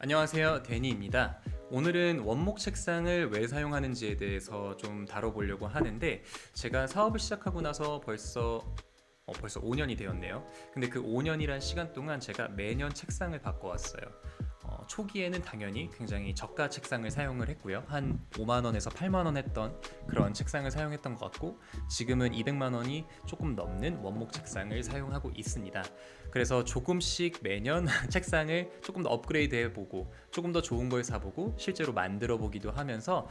안녕하세요, 데니입니다. 오늘은 원목 책상을 왜 사용하는지에 대해서 좀 다뤄보려고 하는데, 제가 사업을 시작하고 나서 벌써 5년이 되었네요. 근데 그 5년이란 시간 동안 제가 매년 책상을 바꿔왔어요. 초기에는 당연히 굉장히 저가 책상을 사용을 했고요. 한 5만 원에서 8만 원 했던 그런 책상을 사용했던 것 같고, 지금은 200만 원이 조금 넘는 원목 책상을 사용하고 있습니다. 그래서 조금씩 매년 책상을 조금 더 업그레이드 해보고 조금 더 좋은 걸 사보고 실제로 만들어 보기도 하면서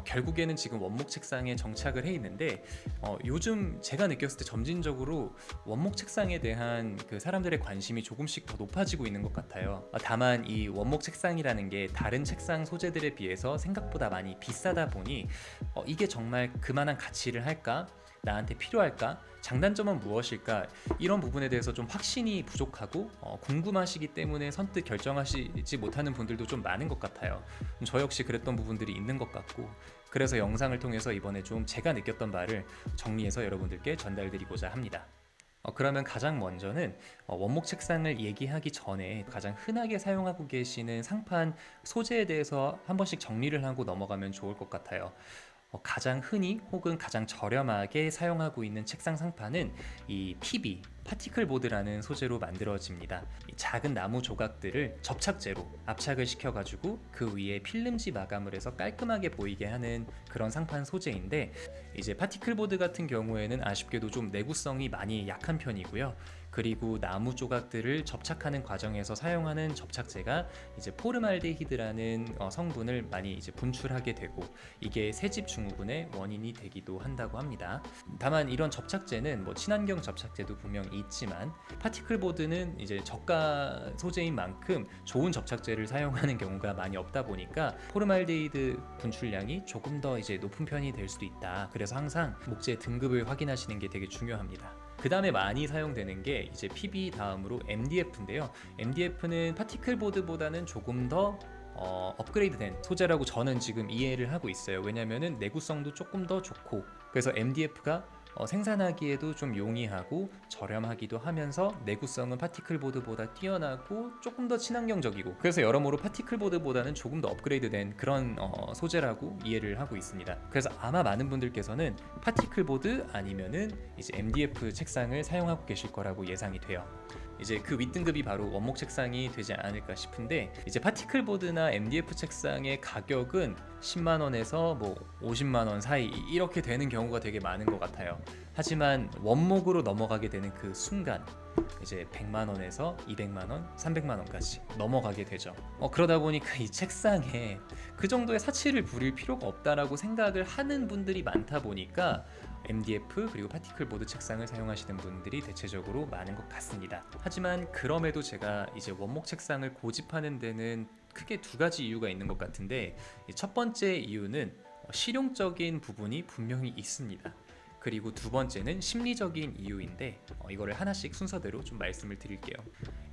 결국에는 지금 원목 책상에 정착을 해 있는데, 요즘 제가 느꼈을 때 점진적으로 원목 책상에 대한 그 사람들의 관심이 조금씩 더 높아지고 있는 것 같아요. 다만 이 원목 책상이라는 게 다른 책상 소재들에 비해서 생각보다 많이 비싸다 보니 이게 정말 그만한 가치를 할까? 나한테 필요할까? 장단점은 무엇일까? 이런 부분에 대해서 좀 확신이 부족하고 궁금하시기 때문에 선뜻 결정하시지 못하는 분들도 좀 많은 것 같아요. 저 역시 그랬던 부분들이 있는 것 같고, 그래서 영상을 통해서 이번에 좀 제가 느꼈던 바를 정리해서 여러분들께 전달드리고자 합니다. 그러면 가장 먼저는 원목 책상을 얘기하기 전에 가장 흔하게 사용하고 계시는 상판 소재에 대해서 한 번씩 정리를 하고 넘어가면 좋을 것 같아요. 가장 흔히 혹은 가장 저렴하게 사용하고 있는 책상 상판은 이 PB, 파티클 보드라는 소재로 만들어집니다. 이 작은 나무 조각들을 접착제로 압착을 시켜가지고 그 위에 필름지 마감을 해서 깔끔하게 보이게 하는 그런 상판 소재인데, 이제 파티클 보드 같은 경우에는 아쉽게도 좀 내구성이 많이 약한 편이고요. 그리고 나무 조각들을 접착하는 과정에서 사용하는 접착제가 이제 포름알데히드라는 성분을 많이 이제 분출하게 되고, 이게 새집 증후군의 원인이 되기도 한다고 합니다. 다만 이런 접착제는 친환경 접착제도 분명 있지만, 파티클 보드는 이제 저가 소재인 만큼 좋은 접착제를 사용하는 경우가 많이 없다 보니까 포름알데히드 분출량이 조금 더 이제 높은 편이 될 수도 있다. 그래서 항상 목재 등급을 확인하시는 게 되게 중요합니다. 그 다음에 많이 사용되는 게 이제 PB 다음으로 MDF인데요. MDF는 파티클 보드보다는 조금 더 업그레이드된 소재라고 저는 지금 이해를 하고 있어요. 왜냐면은 내구성도 조금 더 좋고, 그래서 MDF가 생산하기에도 좀 용이하고 저렴하기도 하면서 내구성은 파티클보드보다 뛰어나고 조금 더 친환경적이고, 그래서 여러모로 파티클보드보다는 조금 더 업그레이드된 그런 소재라고 이해를 하고 있습니다. 그래서 아마 많은 분들께서는 파티클보드 아니면은 이제 MDF 책상을 사용하고 계실 거라고 예상이 돼요. 이제 그 윗등급이 바로 원목 책상이 되지 않을까 싶은데, 이제 파티클보드나 MDF 책상의 가격은 10만원에서 50만원 사이 이렇게 되는 경우가 되게 많은 것 같아요. 하지만 원목으로 넘어가게 되는 그 순간 이제 100만원에서 200만원, 300만원까지 넘어가게 되죠. 그러다 보니까 이 책상에 그 정도의 사치를 부릴 필요가 없다라고 생각을 하는 분들이 많다 보니까 MDF 그리고 파티클 보드 책상을 사용하시는 분들이 대체적으로 많은 것 같습니다. 하지만 그럼에도 제가 이제 원목 책상을 고집하는 데는 크게 두 가지 이유가 있는 것 같은데, 첫 번째 이유는 실용적인 부분이 분명히 있습니다. 그리고 두 번째는 심리적인 이유인데, 이거를 하나씩 순서대로 좀 말씀을 드릴게요.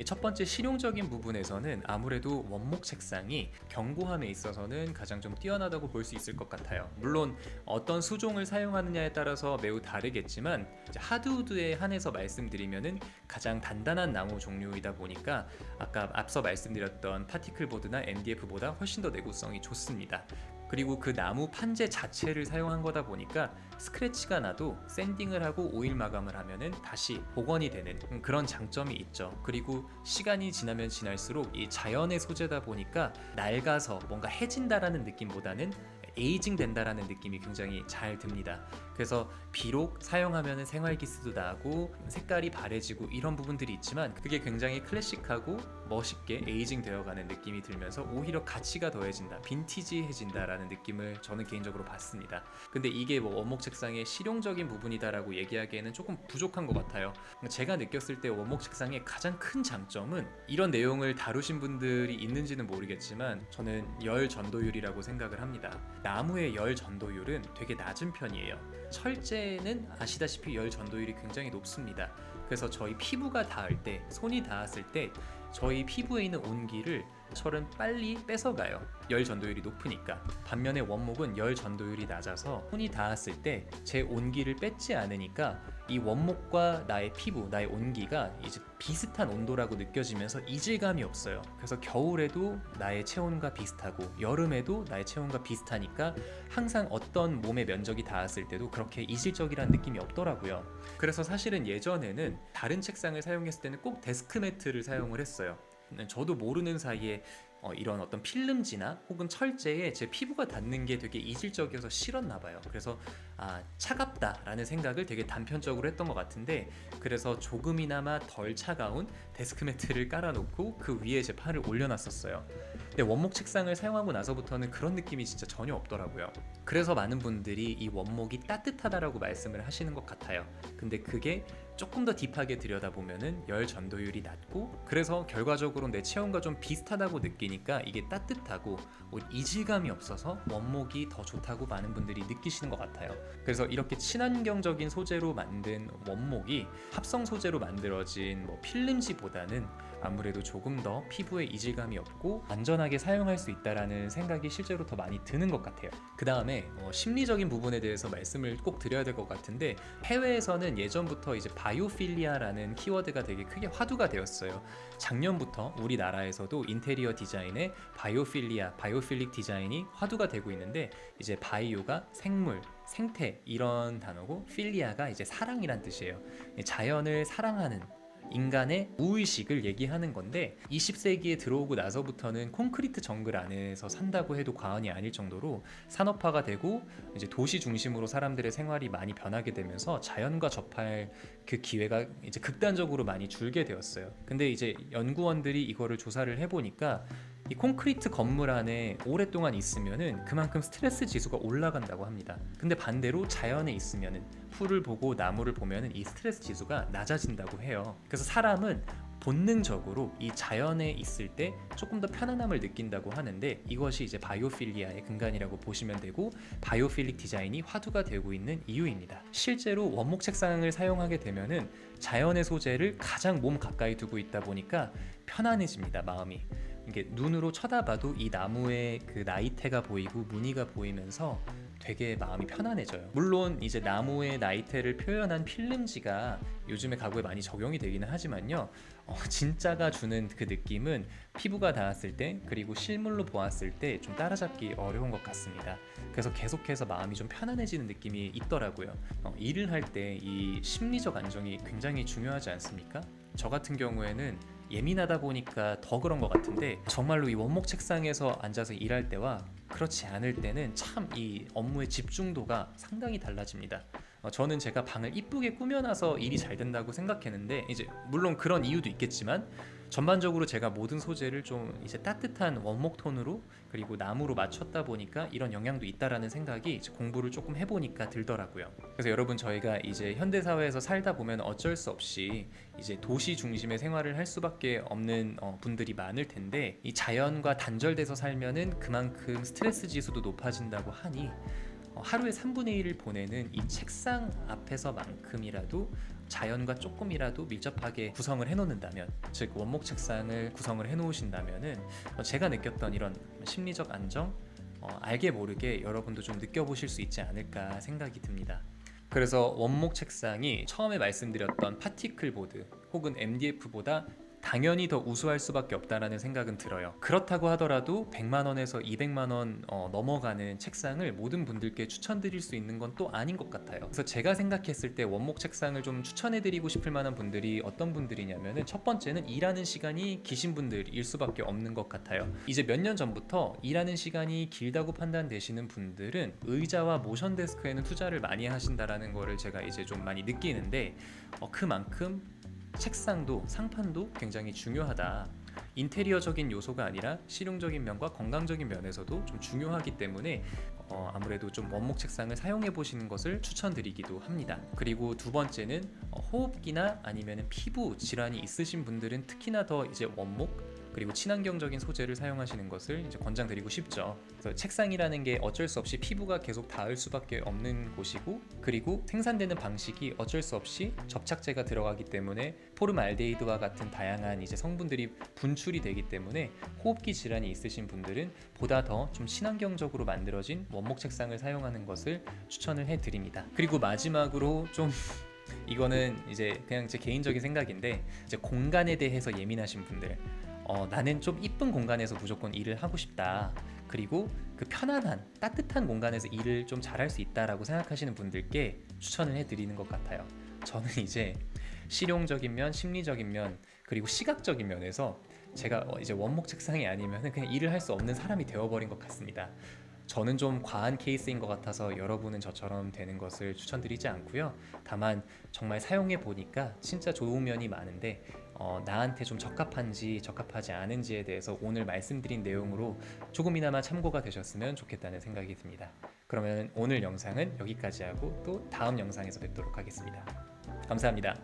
첫 번째 실용적인 부분에서는 아무래도 원목 책상이 견고함에 있어서는 가장 좀 뛰어나다고 볼 수 있을 것 같아요. 물론 어떤 수종을 사용하느냐에 따라서 매우 다르겠지만, 하드우드에 한해서 말씀드리면은 가장 단단한 나무 종류이다 보니까 아까 앞서 말씀드렸던 파티클 보드나 MDF보다 훨씬 더 내구성이 좋습니다. 그리고 그 나무 판재 자체를 사용한 거다 보니까 스크래치가 나도 샌딩을 하고 오일 마감을 하면은 다시 복원이 되는 그런 장점이 있죠. 그리고 시간이 지나면 지날수록 이 자연의 소재다 보니까 낡아서 뭔가 해진다라는 느낌보다는 에이징 된다라는 느낌이 굉장히 잘 듭니다. 그래서 비록 사용하면 생활기스도 나고 색깔이 바래지고 이런 부분들이 있지만, 그게 굉장히 클래식하고 멋있게 에이징 되어가는 느낌이 들면서 오히려 가치가 더해진다, 빈티지해진다라는 느낌을 저는 개인적으로 받습니다. 근데 이게 원목 책상의 실용적인 부분이다라고 얘기하기에는 조금 부족한 것 같아요. 제가 느꼈을 때 원목 책상의 가장 큰 장점은, 이런 내용을 다루신 분들이 있는지는 모르겠지만 저는 열 전도율이라고 생각을 합니다. 나무의 열 전도율은 되게 낮은 편이에요. 철제는 아시다시피 열 전도율이 굉장히 높습니다. 그래서 저희 피부가 닿을 때, 손이 닿았을 때 저희 피부에 있는 온기를 철은 빨리 뺏어가요. 열 전도율이 높으니까. 반면에 원목은 열 전도율이 낮아서 손이 닿았을 때 제 온기를 뺏지 않으니까 이 원목과 나의 피부, 나의 온기가 이제 비슷한 온도라고 느껴지면서 이질감이 없어요. 그래서 겨울에도 나의 체온과 비슷하고 여름에도 나의 체온과 비슷하니까 항상 어떤 몸의 면적이 닿았을 때도 그렇게 이질적이라는 느낌이 없더라고요. 그래서 사실은 예전에는 다른 책상을 사용했을 때는 꼭 데스크 매트를 사용을 했어요. 저도 모르는 사이에 이런 어떤 필름지나 혹은 철제에 제 피부가 닿는 게 되게 이질적이어서 싫었나 봐요. 그래서 차갑다라는 생각을 되게 단편적으로 했던 것 같은데, 그래서 조금이나마 덜 차가운 데스크 매트를 깔아놓고 그 위에 제 팔을 올려놨었어요. 근데 원목 책상을 사용하고 나서부터는 그런 느낌이 진짜 전혀 없더라고요. 그래서 많은 분들이 이 원목이 따뜻하다라고 말씀을 하시는 것 같아요. 근데 그게 조금 더 딥하게 들여다보면은 열 전도율이 낮고, 그래서 결과적으로 내 체온과 좀 비슷하다고 느끼니까 이게 따뜻하고 이질감이 없어서 원목이 더 좋다고 많은 분들이 느끼시는 것 같아요. 그래서 이렇게 친환경적인 소재로 만든 원목이 합성 소재로 만들어진 필름지보다는 아무래도 조금 더 피부에 이질감이 없고 안전하게 사용할 수 있다라는 생각이 실제로 더 많이 드는 것 같아요. 그 다음에 심리적인 부분에 대해서 말씀을 꼭 드려야 될 것 같은데, 해외에서는 예전부터 이제 바이오필리아라는 키워드가 되게 크게 화두가 되었어요. 작년부터 우리나라에서도 인테리어 디자인에 바이오필릭 디자인이 화두가 되고 있는데, 이제 바이오가 생물, 생태 이런 단어고, 필리아가 이제 사랑이란 뜻이에요. 자연을 사랑하는 인간의 무의식을 얘기하는 건데, 20세기에 들어오고 나서부터는 콘크리트 정글 안에서 산다고 해도 과언이 아닐 정도로 산업화가 되고 이제 도시 중심으로 사람들의 생활이 많이 변하게 되면서 자연과 접할 그 기회가 이제 극단적으로 많이 줄게 되었어요. 근데 이제 연구원들이 이거를 조사를 해보니까 이 콘크리트 건물 안에 오랫동안 있으면은 그만큼 스트레스 지수가 올라간다고 합니다. 근데 반대로 자연에 있으면은, 풀을 보고 나무를 보면은 이 스트레스 지수가 낮아진다고 해요. 그래서 사람은 본능적으로 이 자연에 있을 때 조금 더 편안함을 느낀다고 하는데, 이것이 이제 바이오필리아의 근간이라고 보시면 되고, 바이오필릭 디자인이 화두가 되고 있는 이유입니다. 실제로 원목 책상을 사용하게 되면은 자연의 소재를 가장 몸 가까이 두고 있다 보니까 편안해집니다, 마음이. 이게 눈으로 쳐다봐도 이 나무의 그 나이테가 보이고 무늬가 보이면서 되게 마음이 편안해져요. 물론 이제 나무의 나이테를 표현한 필름지가 요즘에 가구에 많이 적용이 되기는 하지만요, 진짜가 주는 그 느낌은 피부가 닿았을 때, 그리고 실물로 보았을 때 좀 따라잡기 어려운 것 같습니다. 그래서 계속해서 마음이 좀 편안해지는 느낌이 있더라고요. 일을 할 때 이 심리적 안정이 굉장히 중요하지 않습니까? 저 같은 경우에는 예민하다 보니까 더 그런 것 같은데, 정말로 이 원목 책상에서 앉아서 일할 때와 그렇지 않을 때는 참 이 업무의 집중도가 상당히 달라집니다. 저는 제가 방을 이쁘게 꾸며놔서 일이 잘 된다고 생각했는데, 이제 물론 그런 이유도 있겠지만 전반적으로 제가 모든 소재를 좀 이제 따뜻한 원목 톤으로 그리고 나무로 맞췄다 보니까 이런 영향도 있다라는 생각이 이제 공부를 조금 해보니까 들더라고요. 그래서 여러분, 저희가 이제 현대사회에서 살다 보면 어쩔 수 없이 이제 도시 중심의 생활을 할 수밖에 없는 분들이 많을 텐데, 이 자연과 단절돼서 살면은 그만큼 스트레스 지수도 높아진다고 하니 하루에 3분의 1을 보내는 이 책상 앞에서만큼이라도 자연과 조금이라도 밀접하게 구성을 해놓는다면, 즉 원목 책상을 구성을 해놓으신다면은 제가 느꼈던 이런 심리적 안정, 알게 모르게 여러분도 좀 느껴보실 수 있지 않을까 생각이 듭니다. 그래서 원목 책상이 처음에 말씀드렸던 파티클 보드 혹은 MDF보다 당연히 더 우수할 수밖에 없다라는 생각은 들어요. 그렇다고 하더라도 100만 원에서 200만 원 넘어가는 책상을 모든 분들께 추천드릴 수 있는 건 또 아닌 것 같아요. 그래서 제가 생각했을 때 원목 책상을 좀 추천해드리고 싶을 만한 분들이 어떤 분들이냐면은, 첫 번째는 일하는 시간이 기신 분들일 수밖에 없는 것 같아요. 이제 몇 년 전부터 일하는 시간이 길다고 판단되시는 분들은 의자와 모션 데스크에는 투자를 많이 하신다라는 거를 제가 이제 좀 많이 느끼는데, 그만큼 책상도 상판도 굉장히 중요하다. 인테리어적인 요소가 아니라 실용적인 면과 건강적인 면에서도 좀 중요하기 때문에 아무래도 좀 원목 책상을 사용해 보시는 것을 추천드리기도 합니다. 그리고 두 번째는 호흡기나 아니면 피부 질환이 있으신 분들은 특히나 더 이제 원목 그리고 친환경적인 소재를 사용하시는 것을 이제 권장드리고 싶죠. 그래서 책상이라는 게 어쩔 수 없이 피부가 계속 닿을 수밖에 없는 곳이고, 그리고 생산되는 방식이 어쩔 수 없이 접착제가 들어가기 때문에 포름알데히드와 같은 다양한 이제 성분들이 분출이 되기 때문에 호흡기 질환이 있으신 분들은 보다 더 좀 친환경적으로 만들어진 원목 책상을 사용하는 것을 추천을 해드립니다. 그리고 마지막으로 좀 이거는 이제 그냥 제 개인적인 생각인데, 이제 공간에 대해서 예민하신 분들, 나는 좀 이쁜 공간에서 무조건 일을 하고 싶다, 그리고 그 편안한 따뜻한 공간에서 일을 좀 잘할 수 있다라고 생각하시는 분들께 추천을 해드리는 것 같아요. 저는 이제 실용적인 면, 심리적인 면, 그리고 시각적인 면에서 제가 이제 원목 책상이 아니면 그냥 일을 할 수 없는 사람이 되어버린 것 같습니다. 저는 좀 과한 케이스인 것 같아서 여러분은 저처럼 되는 것을 추천드리지 않고요. 다만 정말 사용해 보니까 진짜 좋은 면이 많은데, 나한테 좀 적합한지 적합하지 않은지에 대해서 오늘 말씀드린 내용으로 조금이나마 참고가 되셨으면 좋겠다는 생각이 듭니다. 그러면 오늘 영상은 여기까지 하고 또 다음 영상에서 뵙도록 하겠습니다. 감사합니다.